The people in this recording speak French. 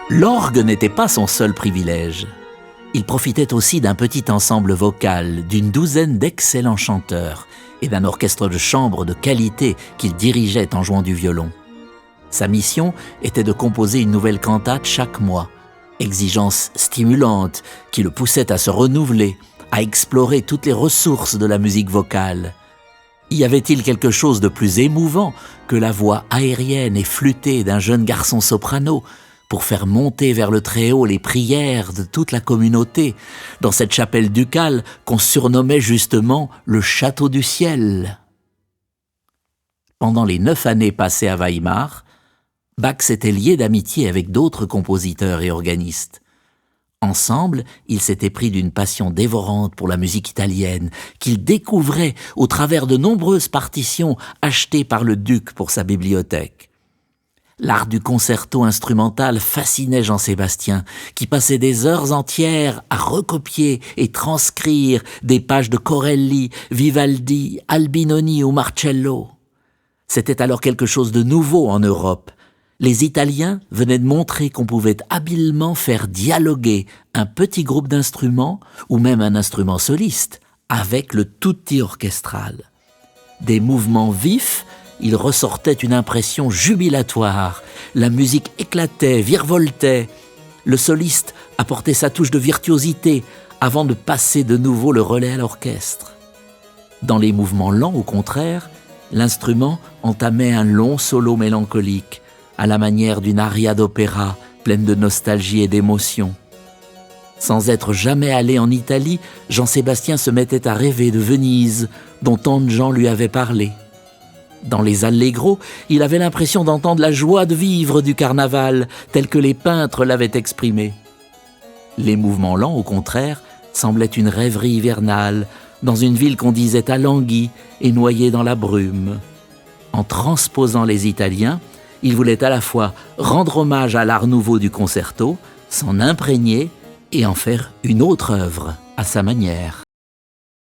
L'orgue n'était pas son seul privilège. Il profitait aussi d'un petit ensemble vocal, d'une douzaine d'excellents chanteurs et d'un orchestre de chambre de qualité qu'il dirigeait en jouant du violon. Sa mission était de composer une nouvelle cantate chaque mois, exigence stimulante qui le poussait à se renouveler, à explorer toutes les ressources de la musique vocale. Y avait-il quelque chose de plus émouvant que la voix aérienne et flûtée d'un jeune garçon soprano pour faire monter vers le Très-Haut les prières de toute la communauté dans cette chapelle ducale qu'on surnommait justement le Château du Ciel? Pendant les 9 années passées à Weimar, Bach s'était lié d'amitié avec d'autres compositeurs et organistes. Ensemble, ils s'étaient pris d'une passion dévorante pour la musique italienne, qu'ils découvraient au travers de nombreuses partitions achetées par le duc pour sa bibliothèque. L'art du concerto instrumental fascinait Jean-Sébastien, qui passait des heures entières à recopier et transcrire des pages de Corelli, Vivaldi, Albinoni ou Marcello. C'était alors quelque chose de nouveau en Europe. Les Italiens venaient de montrer qu'on pouvait habilement faire dialoguer un petit groupe d'instruments ou même un instrument soliste avec le tutti orchestral. Des mouvements vifs, il ressortait une impression jubilatoire. La musique éclatait, virevoltait. Le soliste apportait sa touche de virtuosité avant de passer de nouveau le relais à l'orchestre. Dans les mouvements lents, au contraire, l'instrument entamait un long solo mélancolique, à la manière d'une aria d'opéra pleine de nostalgie et d'émotion. Sans être jamais allé en Italie, Jean-Sébastien se mettait à rêver de Venise, dont tant de gens lui avaient parlé. Dans les allegros, il avait l'impression d'entendre la joie de vivre du carnaval, telle que les peintres l'avaient exprimée. Les mouvements lents, au contraire, semblaient une rêverie hivernale, dans une ville qu'on disait alanguie et noyée dans la brume. En transposant les Italiens, il voulait à la fois rendre hommage à l'art nouveau du concerto, s'en imprégner et en faire une autre œuvre à sa manière.